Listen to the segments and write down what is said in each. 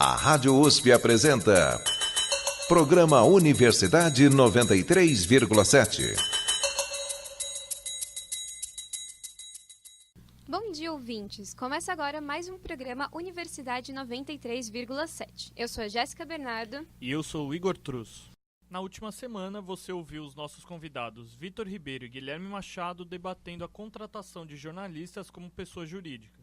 A Rádio USP apresenta Programa Universidade 93,7. Bom dia, ouvintes! Começa agora mais um programa Universidade 93,7. Eu sou a Jéssica Bernardo. E eu sou o Igor Trus. Na última semana, você ouviu os nossos convidados Vitor Ribeiro e Guilherme Machado debatendo a contratação de jornalistas como pessoa jurídica.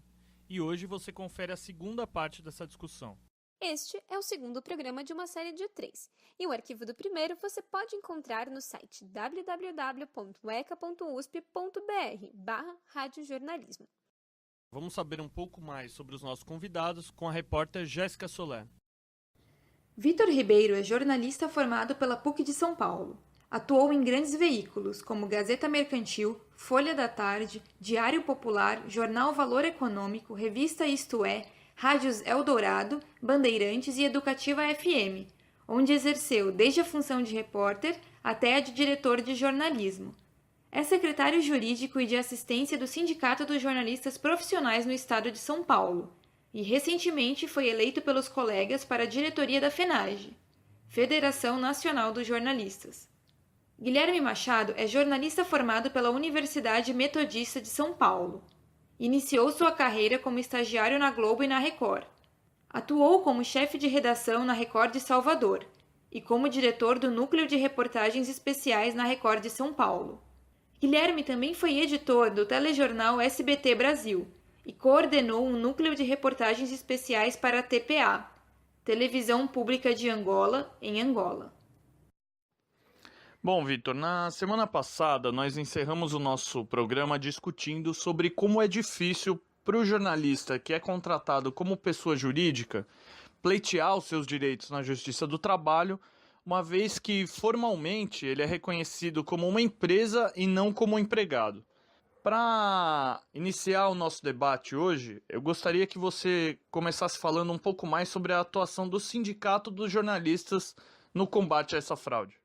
E hoje você confere a segunda parte dessa discussão. Este é o segundo programa de uma série de 3, e o arquivo do primeiro você pode encontrar no site www.eca.usp.br/radiojornalismo. Vamos saber um pouco mais sobre os nossos convidados com a repórter Jéssica Solé. Vitor Ribeiro é jornalista formado pela PUC de São Paulo. Atuou em grandes veículos como Gazeta Mercantil, Folha da Tarde, Diário Popular, Jornal Valor Econômico, Revista Isto É, Rádios Eldorado, Bandeirantes e Educativa FM, onde exerceu desde a função de repórter até a de diretor de jornalismo. É secretário jurídico e de assistência do Sindicato dos Jornalistas Profissionais no Estado de São Paulo e recentemente foi eleito pelos colegas para a diretoria da FENAGE, Federação Nacional dos Jornalistas. Guilherme Machado é jornalista formado pela Universidade Metodista de São Paulo. Iniciou sua carreira como estagiário na Globo e na Record. Atuou como chefe de redação na Record de Salvador e como diretor do Núcleo de Reportagens Especiais na Record de São Paulo. Guilherme também foi editor do telejornal SBT Brasil e coordenou um núcleo de reportagens especiais para a TPA, Televisão Pública de Angola, em Angola. Bom, Vitor, na semana passada nós encerramos o nosso programa discutindo sobre como é difícil para o jornalista que é contratado como pessoa jurídica pleitear os seus direitos na Justiça do Trabalho, uma vez que formalmente ele é reconhecido como uma empresa e não como um empregado. Para iniciar o nosso debate hoje, eu gostaria que você começasse falando um pouco mais sobre a atuação do Sindicato dos Jornalistas no combate a essa fraude.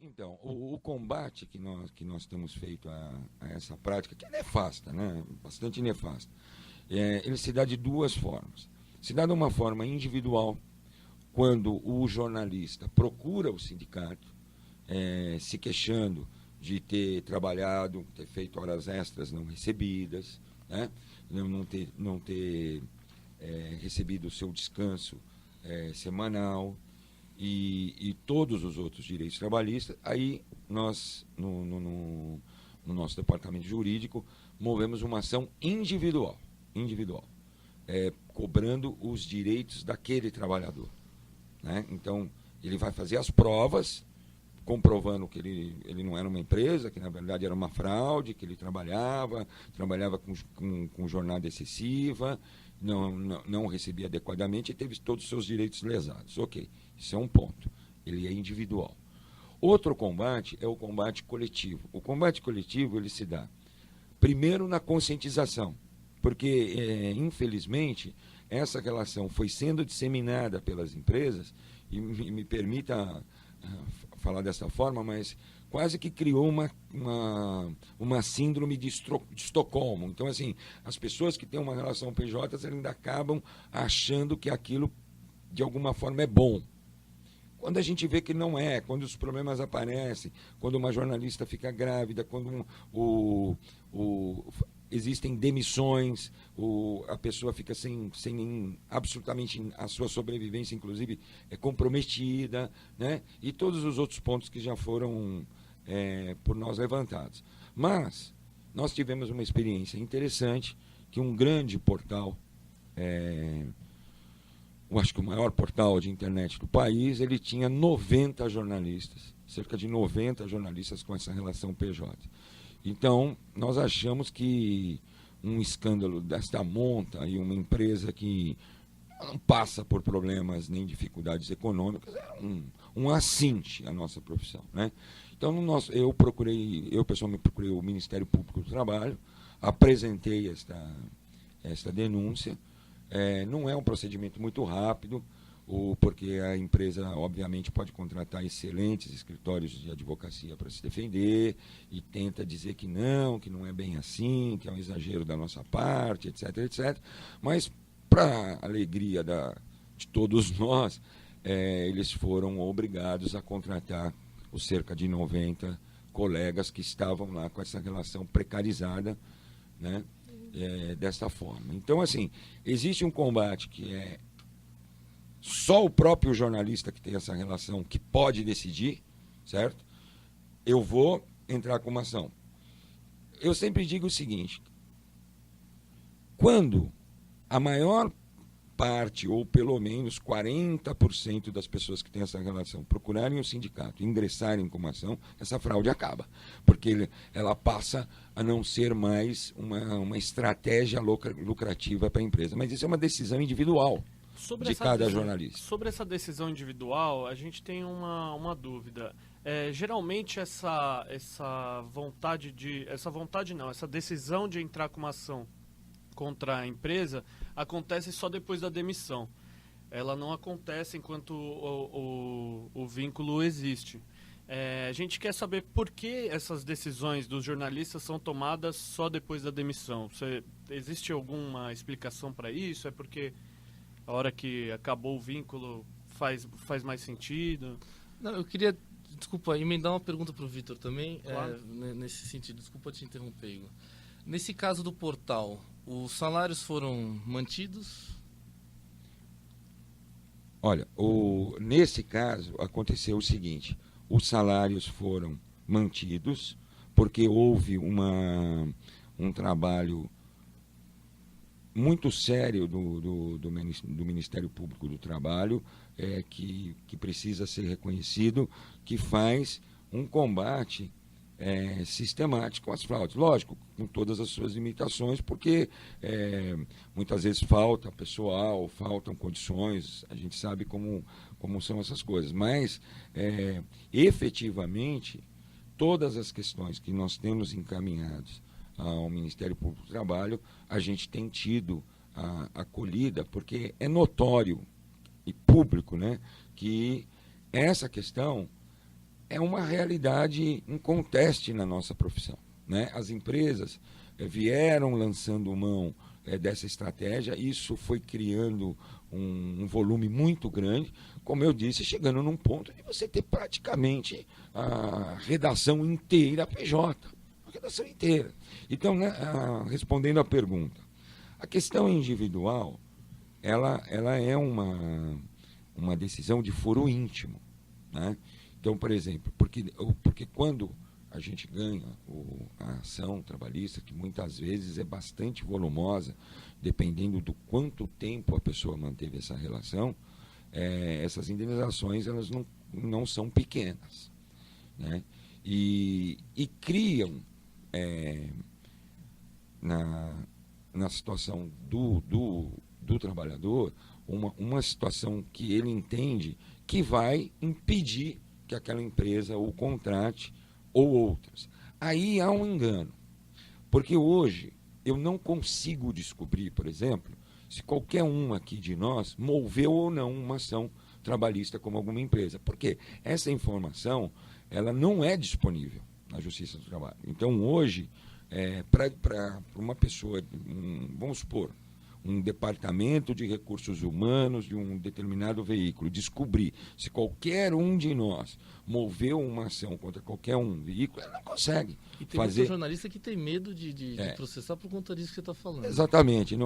Então, o combate que nós temos feito a essa prática, que é nefasta, né? Bastante nefasta, ele se dá de duas formas. Se dá de uma forma individual, quando o jornalista procura o sindicato, se queixando de ter trabalhado, ter feito horas extras não recebidas, né? não ter recebido o seu descanso semanal e todos os outros direitos trabalhistas. Aí nós, no nosso departamento jurídico, movemos uma ação individual, cobrando os direitos daquele trabalhador, né? Então, ele vai fazer as provas, comprovando que ele não era uma empresa, que na verdade era uma fraude, que ele trabalhava com jornada excessiva, não recebia adequadamente e teve todos os seus direitos lesados. Ok, isso é um ponto. Ele é individual. Outro combate é o combate coletivo. O combate coletivo ele se dá primeiro na conscientização, porque, infelizmente, essa relação foi sendo disseminada pelas empresas, e me permita falar dessa forma, mas quase que criou uma síndrome de Estocolmo. Então, assim, as pessoas que têm uma relação PJ, elas ainda acabam achando que aquilo, de alguma forma, é bom. Quando a gente vê que não é, quando os problemas aparecem, quando uma jornalista fica grávida, quando existem demissões, a pessoa fica sem absolutamente a sua sobrevivência, inclusive, é comprometida, né? E todos os outros pontos que já foram por nós levantados. Mas nós tivemos uma experiência interessante, que um grande portal, eu acho que o maior portal de internet do país, ele tinha 90 jornalistas, cerca de 90 jornalistas com essa relação PJ. Então, nós achamos que um escândalo desta monta e uma empresa que não passa por problemas nem dificuldades econômicas, é um assinte à nossa profissão, né? Então, eu pessoalmente procurei o Ministério Público do Trabalho, apresentei esta denúncia. Não é um procedimento muito rápido, porque a empresa, obviamente, pode contratar excelentes escritórios de advocacia para se defender e tenta dizer que não é bem assim, que é um exagero da nossa parte, etc, etc. Mas, para a alegria de todos nós, eles foram obrigados a contratar os cerca de 90 colegas que estavam lá com essa relação precarizada, né, dessa forma. Então, assim, existe um combate que é só o próprio jornalista que tem essa relação que pode decidir, certo? Eu vou entrar com uma ação. Eu sempre digo o seguinte: quando a maior parte, ou pelo menos 40% das pessoas que têm essa relação procurarem o sindicato, ingressarem com uma ação, essa fraude acaba. Porque ela passa a não ser mais uma estratégia lucrativa para a empresa. Mas isso é uma decisão individual de cada jornalista. Sobre essa decisão individual, a gente tem uma dúvida. Geralmente essa decisão de entrar com uma ação contra a empresa acontece só depois da demissão. Ela não acontece enquanto o vínculo existe. A gente quer saber por que essas decisões dos jornalistas são tomadas só depois da demissão. Existe alguma explicação para isso? É porque a hora que acabou o vínculo faz mais sentido? Não, eu queria, desculpa, emendar uma pergunta para o Vitor também, Claro. nesse sentido. Desculpa te interromper, Igor. Nesse caso do portal, os salários foram mantidos? Olha, nesse caso aconteceu o seguinte: os salários foram mantidos porque houve um trabalho muito sério do Ministério Público do Trabalho, que precisa ser reconhecido, que faz um combate sistemático às fraudes. Lógico, com todas as suas limitações, porque muitas vezes falta pessoal, faltam condições, a gente sabe como são essas coisas. Mas, efetivamente, todas as questões que nós temos encaminhadas ao Ministério Público do Trabalho, a gente tem tido a acolhida, porque é notório e público, né, que essa questão é uma realidade inconteste na nossa profissão, né? As empresas vieram lançando mão dessa estratégia, isso foi criando um volume muito grande, como eu disse, chegando num ponto de você ter praticamente a redação inteira PJ, a redação inteira. Então, né, respondendo à pergunta, a questão individual, ela é uma decisão de foro íntimo, né? Então, por exemplo, porque quando a gente ganha a ação trabalhista, que muitas vezes é bastante volumosa, dependendo do quanto tempo a pessoa manteve essa relação, essas indenizações elas não são pequenas, né? E criam, na situação do trabalhador, uma situação que ele entende que vai impedir que aquela empresa o contrate ou outras. Aí há um engano, porque hoje eu não consigo descobrir, por exemplo, se qualquer um aqui de nós moveu ou não uma ação trabalhista como alguma empresa, porque essa informação ela não é disponível na Justiça do Trabalho. Então hoje, para uma pessoa, vamos supor, um departamento de recursos humanos de um determinado veículo descobrir se qualquer um de nós moveu uma ação contra qualquer um veículo, ela não consegue E tem fazer. muito jornalista que tem medo de processar por conta disso que você está falando. Exatamente.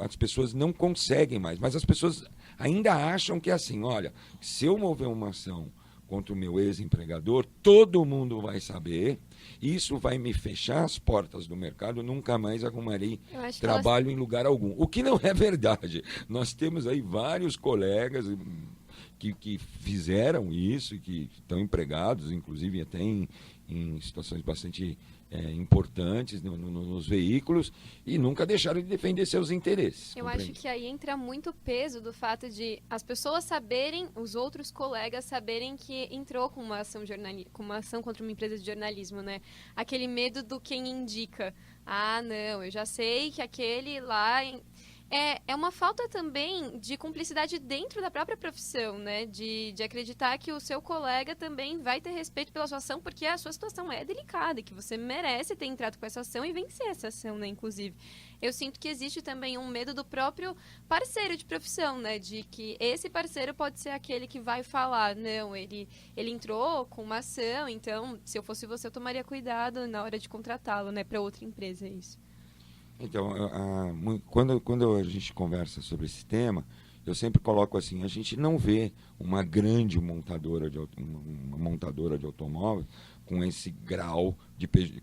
As pessoas não conseguem mais, mas as pessoas ainda acham que é assim: olha, se eu mover uma ação contra o meu ex-empregador, todo mundo vai saber, isso vai me fechar as portas do mercado, eu nunca mais arrumarei trabalho em lugar algum. O que não é verdade. Nós temos aí vários colegas que fizeram isso e que estão empregados, inclusive até em situações bastante importantes nos veículos, e nunca deixaram de defender seus interesses. Eu acho que aí entra muito peso do fato de as pessoas saberem, os outros colegas saberem que entrou com uma ação contra uma empresa de jornalismo, né? Aquele medo do quem indica. Ah, não, eu já sei que aquele lá É uma falta também de cumplicidade dentro da própria profissão, né? De acreditar que o seu colega também vai ter respeito pela sua ação, porque a sua situação é delicada e que você merece ter entrado com essa ação e vencer essa ação, né? Inclusive, eu sinto que existe também um medo do próprio parceiro de profissão, né? De que esse parceiro pode ser aquele que vai falar, não, ele entrou com uma ação, então, se eu fosse você, eu tomaria cuidado na hora de contratá-lo, né? Para outra empresa, é isso. Então, quando a gente conversa sobre esse tema, eu sempre coloco assim, a gente não vê uma grande montadora de automóvel com esse grau,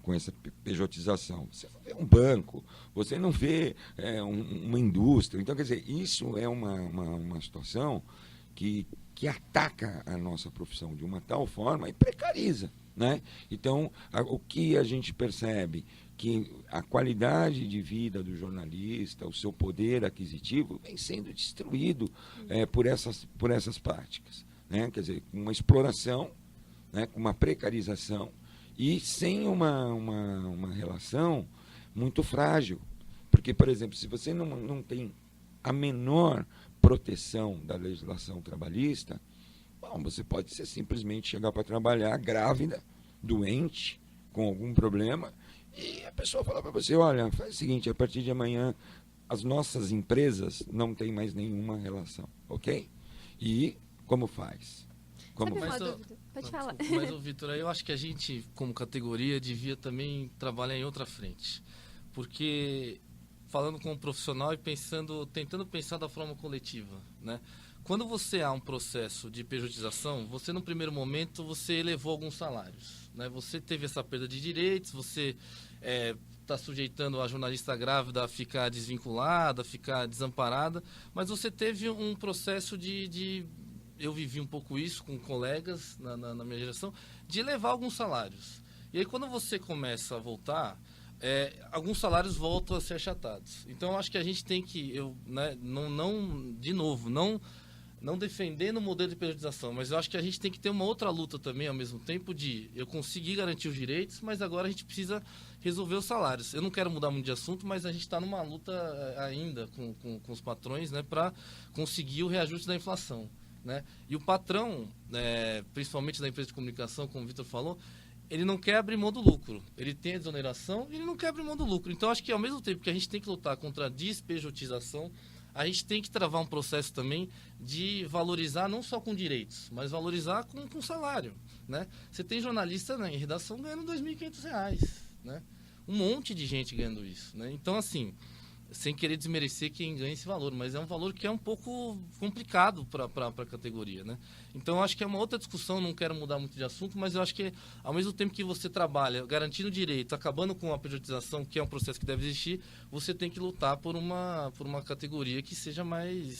com essa pejotização. Você não vê um banco, você não vê uma indústria. Então, quer dizer, isso é uma situação que ataca a nossa profissão de uma tal forma e precariza, né? Então, o que a gente percebe que a qualidade de vida do jornalista, o seu poder aquisitivo, vem sendo destruído por essas práticas, né? Quer dizer, uma exploração, né? Com uma precarização e sem uma relação muito frágil. Porque, por exemplo, se você não tem a menor proteção da legislação trabalhista, bom, você pode simplesmente chegar para trabalhar grávida, doente, com algum problema, e a pessoa fala para você, olha, faz o seguinte, a partir de amanhã as nossas empresas não têm mais nenhuma relação, ok? E como faz? Sabe uma dúvida? Pode falar. Mas, Vitor, eu acho que a gente, como categoria, devia também trabalhar em outra frente. Porque, falando como profissional e tentando pensar da forma coletiva, né? Quando você há um processo de pejotização, você, no primeiro momento, você elevou alguns salários, né? Você teve essa perda de direitos, você está sujeitando a jornalista grávida a ficar desvinculada, a ficar desamparada, mas você teve um processo eu vivi um pouco isso com colegas na minha geração, de elevar alguns salários. E aí, quando você começa a voltar, alguns salários voltam a ser achatados. Então, eu acho que a gente tem que, não defendendo o modelo de pejotização, mas eu acho que a gente tem que ter uma outra luta também, ao mesmo tempo, de eu conseguir garantir os direitos, mas agora a gente precisa resolver os salários. Eu não quero mudar muito de assunto, mas a gente está numa luta ainda com os patrões, né, para conseguir o reajuste da inflação, né? E o patrão, principalmente da empresa de comunicação, como o Vitor falou, ele não quer abrir mão do lucro. Ele tem a desoneração e ele não quer abrir mão do lucro. Então, acho que ao mesmo tempo que a gente tem que lutar contra a despejotização, a gente tem que travar um processo também de valorizar não só com direitos, mas valorizar com salário, né? Você tem jornalista, né, em redação ganhando R$ 2.500, né? Um monte de gente ganhando isso, né? Então, assim, sem querer desmerecer quem ganha esse valor, mas é um valor que é um pouco complicado para a categoria, né? Então, eu acho que é uma outra discussão, não quero mudar muito de assunto, mas eu acho que, ao mesmo tempo que você trabalha garantindo direito, acabando com a pejotização, que é um processo que deve existir, você tem que lutar por uma categoria que seja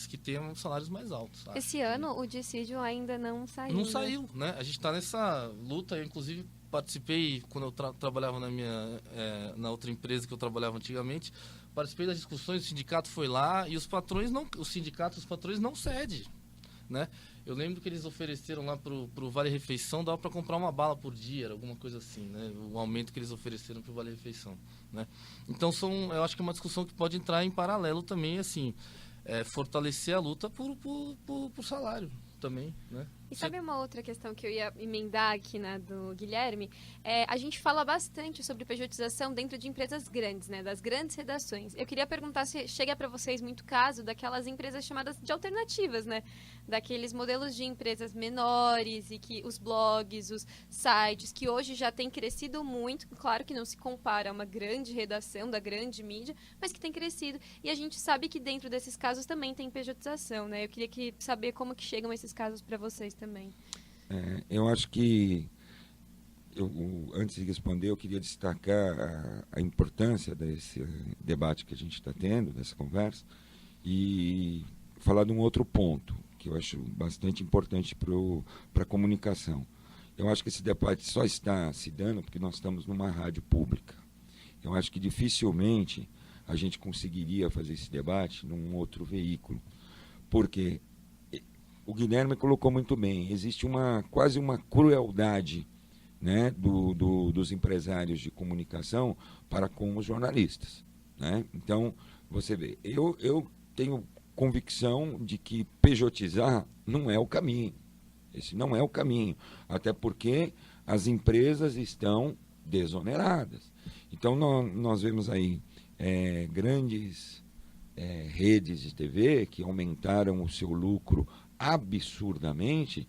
que tenha salários mais altos. Sabe? Esse ano, o dissídio ainda não saiu. Não saiu, né? A gente está nessa luta, eu, inclusive, participei, quando eu trabalhava na outra empresa que eu trabalhava antigamente, participei das discussões, o sindicato foi lá e os patrões não cedem, né? Eu lembro que eles ofereceram lá pro Vale Refeição, dava para comprar uma bala por dia, era alguma coisa assim, né? O aumento que eles ofereceram pro Vale Refeição, né? Então eu acho que é uma discussão que pode entrar em paralelo também, assim, fortalecer a luta por salário também, né? E sabe uma outra questão que eu ia emendar aqui na do Guilherme? A gente fala bastante sobre pejotização dentro de empresas grandes, né? Das grandes redações. Eu queria perguntar se chega para vocês muito caso daquelas empresas chamadas de alternativas, né? Daqueles modelos de empresas menores e que os blogs, os sites, que hoje já têm crescido muito, claro que não se compara a uma grande redação da grande mídia, mas que tem crescido. E a gente sabe que dentro desses casos também tem pejotização, né? Eu queria saber como que chegam esses casos para vocês também. Eu acho que, antes de responder, eu queria destacar a importância desse debate que a gente está tendo, dessa conversa, e falar de um outro ponto, que eu acho bastante importante para a comunicação. Eu acho que esse debate só está se dando porque nós estamos numa rádio pública. Eu acho que dificilmente a gente conseguiria fazer esse debate num outro veículo, porque o Guilherme colocou muito bem, existe quase uma crueldade, né, dos empresários de comunicação para com os jornalistas, né? Então, você vê, eu tenho convicção de que pejotizar não é o caminho. Esse não é o caminho, até porque as empresas estão desoneradas. Então, nós vemos aí grandes redes de TV que aumentaram o seu lucro absurdamente,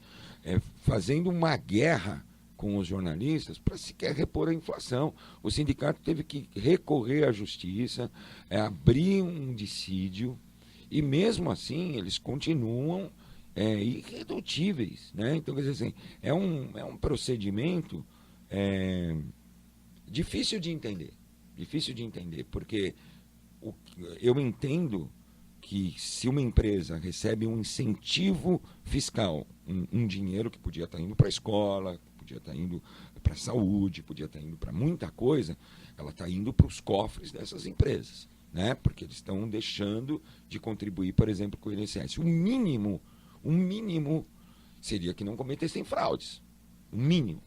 fazendo uma guerra com os jornalistas para sequer repor a inflação. O sindicato teve que recorrer à justiça, abrir um dissídio, e mesmo assim eles continuam irredutíveis, né? Então, quer dizer assim, é um procedimento difícil de entender, porque eu entendo que se uma empresa recebe um incentivo fiscal, um dinheiro que podia estar indo para a escola, podia estar indo para a saúde, podia estar indo para muita coisa, ela está indo para os cofres dessas empresas, né? Porque eles estão deixando de contribuir, por exemplo, com o INSS. O mínimo seria que não cometessem fraudes. O mínimo.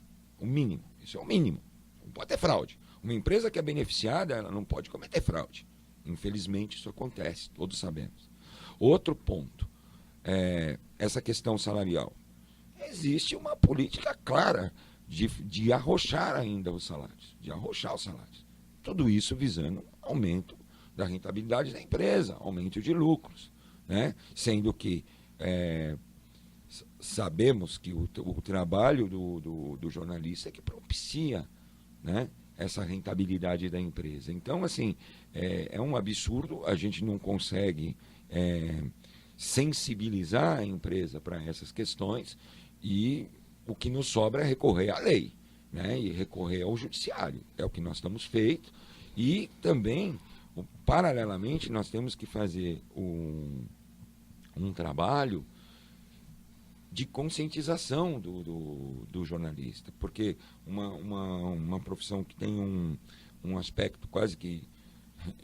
Isso é o mínimo. Não pode ter fraude. Uma empresa que é beneficiada, ela não pode cometer fraude. Infelizmente, isso acontece, todos sabemos. Outro ponto, essa questão salarial. Existe uma política clara de arrochar ainda os salários, Tudo isso visando aumento da rentabilidade da empresa, aumento de lucros, né? Sendo que sabemos que o trabalho do jornalista é que propicia, né, essa rentabilidade da empresa. Então, assim, é um absurdo, a gente não consegue sensibilizar a empresa para essas questões, e o que nos sobra é recorrer à lei, né, e recorrer ao judiciário. É o que nós estamos feito, e também, paralelamente, nós temos que fazer um trabalho de conscientização do jornalista, porque uma profissão que tem um aspecto quase que,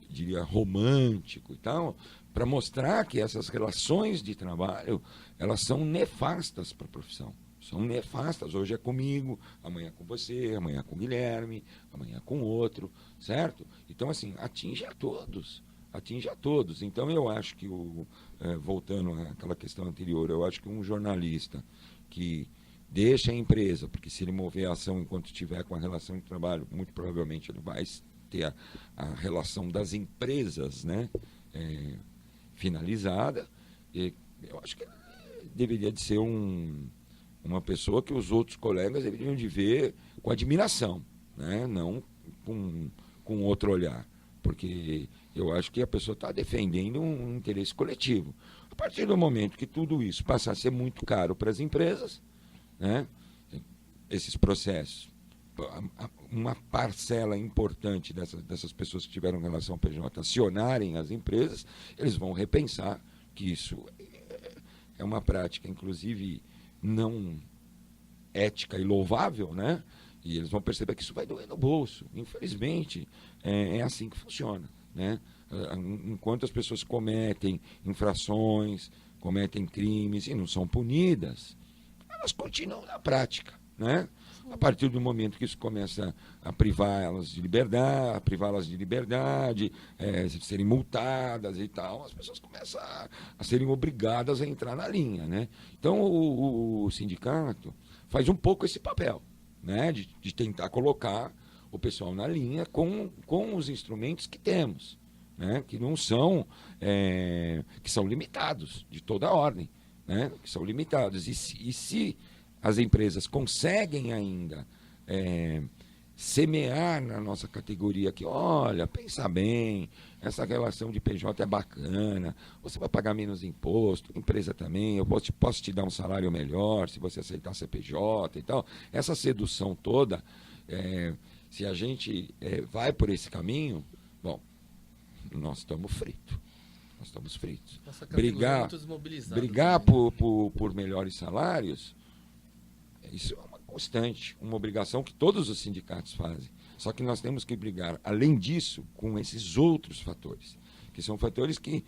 diria, romântico e tal, para mostrar que essas relações de trabalho, elas são nefastas para a profissão. São nefastas. Hoje é comigo, amanhã é com você, amanhã é com o Guilherme, amanhã é com outro, certo? Então, assim, atinge a todos. Então, eu acho que, voltando àquela questão anterior, eu acho que um jornalista que deixa a empresa, porque se ele mover a ação enquanto estiver com a relação de trabalho, muito provavelmente ele vai ter a relação das empresas, né, finalizada, e eu acho que ele deveria de ser uma pessoa que os outros colegas deveriam de ver com admiração, né, não com outro olhar, porque eu acho que a pessoa está defendendo um interesse coletivo. A partir do momento que tudo isso passar a ser muito caro para as empresas, né, esses processos, uma parcela importante dessas pessoas que tiveram relação PJ acionarem as empresas, eles vão repensar que isso é uma prática, inclusive, não ética e louvável, né? E eles vão perceber que isso vai doer no bolso. Infelizmente, é assim que funciona, né? Enquanto as pessoas cometem infrações, cometem crimes e não são punidas, elas continuam na prática, né? A partir do momento que isso começa a privá-las de liberdade, serem multadas e tal, as pessoas começam a serem obrigadas a entrar na linha, né? Então, o sindicato faz um pouco esse papel, né, de tentar colocar o pessoal na linha com os instrumentos que temos, né, que não são, que são limitados de toda a ordem, né, que são limitados. E se as empresas conseguem ainda semear na nossa categoria que, olha, pensa bem, essa relação de PJ é bacana, você vai pagar menos imposto, empresa também, eu posso te dar um salário melhor se você aceitar CPJ e tal. Essa sedução toda, se a gente vai por esse caminho, bom, nós estamos fritos. Brigar por melhores salários, isso é uma constante, uma obrigação que todos os sindicatos fazem. Só que nós temos que brigar, além disso, com esses outros fatores, que são fatores que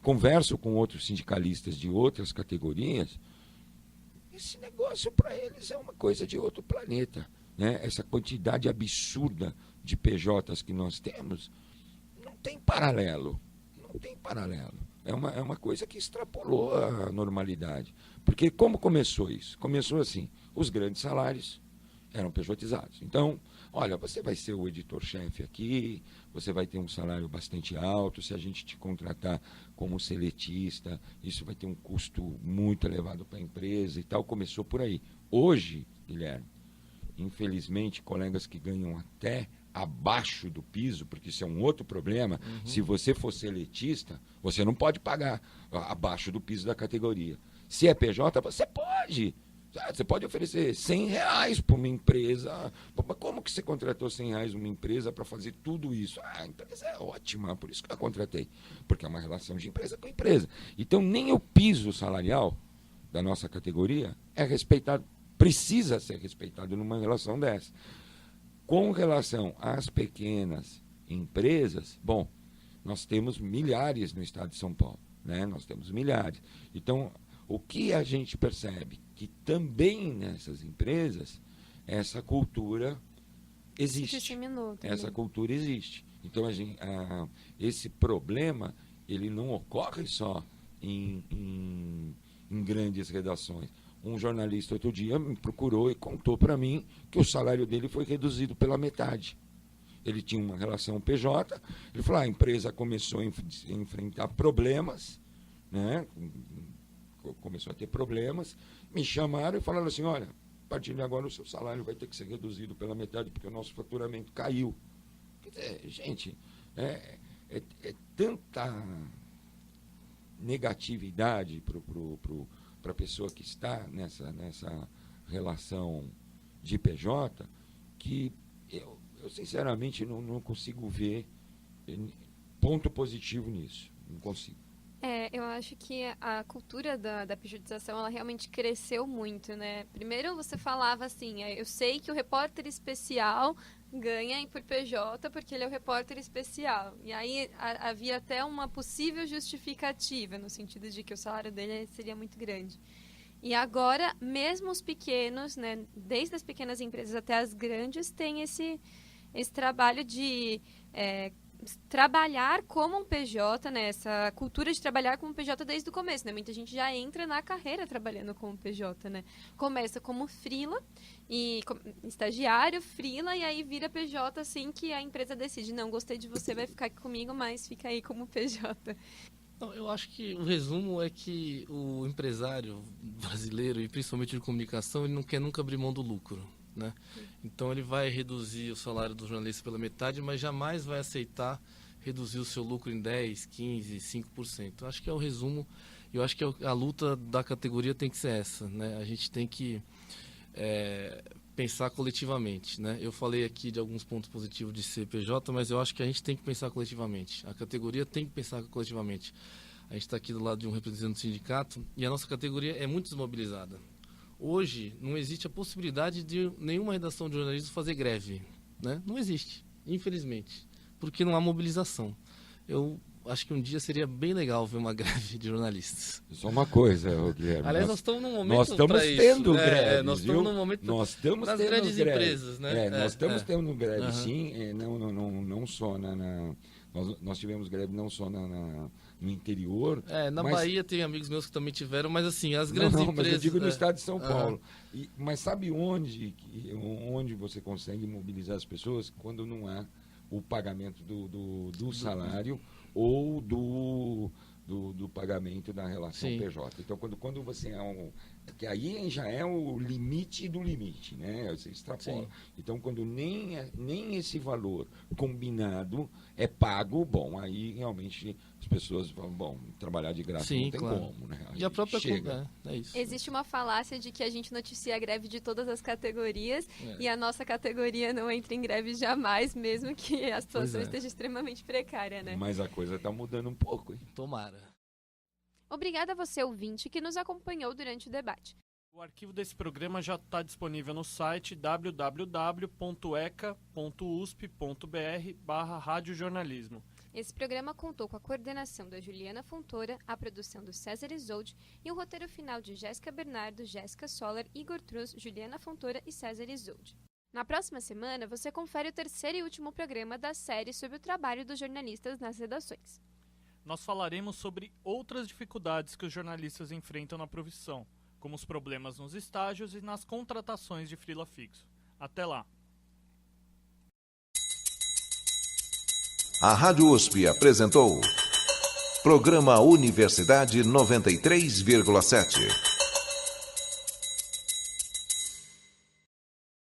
converso com outros sindicalistas de outras categorias, esse negócio para eles é uma coisa de outro planeta, né? Essa quantidade absurda de PJs que nós temos não tem paralelo. não tem paralelo. É uma coisa que extrapolou a normalidade. Porque como começou isso? Começou assim, os grandes salários eram pejotizados. Então, olha, você vai ser o editor-chefe aqui, você vai ter um salário bastante alto, se a gente te contratar como seletista, isso vai ter um custo muito elevado para a empresa e tal. Começou por aí. Hoje, Guilherme, infelizmente, colegas que ganham até abaixo do piso, porque isso é um outro problema, se você for seletista, você não pode pagar abaixo do piso da categoria. Se é PJ, você pode. Você pode oferecer R$100 para uma empresa. Como que você contratou R$100 uma empresa para fazer tudo isso? A empresa é ótima, por isso que eu a contratei. Porque é uma relação de empresa com empresa. Então, nem o piso salarial da nossa categoria é respeitado, precisa ser respeitado numa relação dessa. Com relação às pequenas empresas, bom, nós temos milhares no estado de São Paulo, né? Nós temos milhares. Então, o que a gente percebe? Que também nessas empresas, essa cultura existe. Essa cultura existe. Então, esse problema, ele não ocorre só em grandes redações. Um jornalista outro dia me procurou e contou para mim que o salário dele foi reduzido pela metade. Ele tinha uma relação PJ, ele falou, a empresa começou a enfrentar problemas, né? Começou a ter problemas, me chamaram e falaram assim, olha, a partir de agora o seu salário vai ter que ser reduzido pela metade porque o nosso faturamento caiu. Quer dizer, gente, é tanta negatividade para a pessoa que está nessa relação de PJ que eu sinceramente não consigo ver ponto positivo nisso, não consigo. Eu acho que a cultura da pejotização, ela realmente cresceu muito, né? Primeiro você falava assim, eu sei que o repórter especial ganha por PJ porque ele é o repórter especial. E aí havia até uma possível justificativa, no sentido de que o salário dele seria muito grande. E agora, mesmo os pequenos, né, desde as pequenas empresas até as grandes, têm esse trabalho de trabalhar como um PJ, né? Essa cultura de trabalhar como PJ desde o começo, né? Muita gente já entra na carreira trabalhando como PJ, né? Começa como freela, estagiário, freela, e aí vira PJ assim que a empresa decide, não, gostei de você, vai ficar aqui comigo, mas fica aí como PJ. Não, eu acho que o resumo é que o empresário brasileiro, e principalmente de comunicação, ele não quer nunca abrir mão do lucro, né? Então ele vai reduzir o salário do jornalista pela metade, mas jamais vai aceitar reduzir o seu lucro em 10, 15, 5%. Acho que é o resumo. Eu acho que a luta da categoria tem que ser essa, né? A gente tem que pensar coletivamente, né? Eu falei aqui de alguns pontos positivos de CPJ, mas eu acho que a gente tem que pensar coletivamente. A categoria tem que pensar coletivamente. A gente está aqui do lado de um representante do sindicato e a nossa categoria é muito desmobilizada. Hoje, não existe a possibilidade de nenhuma redação de jornalismo fazer greve, né? Não existe, infelizmente, porque não há mobilização. Eu acho que um dia seria bem legal ver uma greve de jornalistas. Só uma coisa, Guilherme. Aliás, nós estamos num momento nós estamos tendo isso, greves, nós estamos num momento nós estamos das tendo grandes greve. empresas, né? Nós estamos tendo greve, sim, não só nós tivemos greve não só no interior. Na mas, Bahia tem amigos meus que também tiveram, mas assim, as grandes empresas... Mas eu digo no estado de São Paulo. Mas sabe onde você consegue mobilizar as pessoas? Quando não há o pagamento do salário ou do pagamento da relação PJ. Então, quando você que aí já é o limite do limite, né? Você extrapola. Então, quando nem esse valor combinado é pago, bom, aí realmente as pessoas vão, trabalhar de graça não tem como, né? E a própria chega. É isso. Existe uma falácia de que a gente noticia a greve de todas as categorias e a nossa categoria não entra em greve jamais, mesmo que a situação esteja extremamente precária, né? Mas a coisa está mudando um pouco, hein? Tomara. Obrigada a você, ouvinte, que nos acompanhou durante o debate. O arquivo desse programa já está disponível no site www.eca.usp.br/radiojornalismo. Esse programa contou com a coordenação da Juliana Fontoura, a produção do César Isolde e o roteiro final de Jéssica Bernardo, Jéssica Soller, Igor Truz, Juliana Fontoura e César Isolde. Na próxima semana, você confere o terceiro e último programa da série sobre o trabalho dos jornalistas nas redações. nós falaremos sobre outras dificuldades que os jornalistas enfrentam na profissão, como os problemas nos estágios e nas contratações de freela fixo. Até lá! A Rádio USP apresentou Programa Universidade 93,7.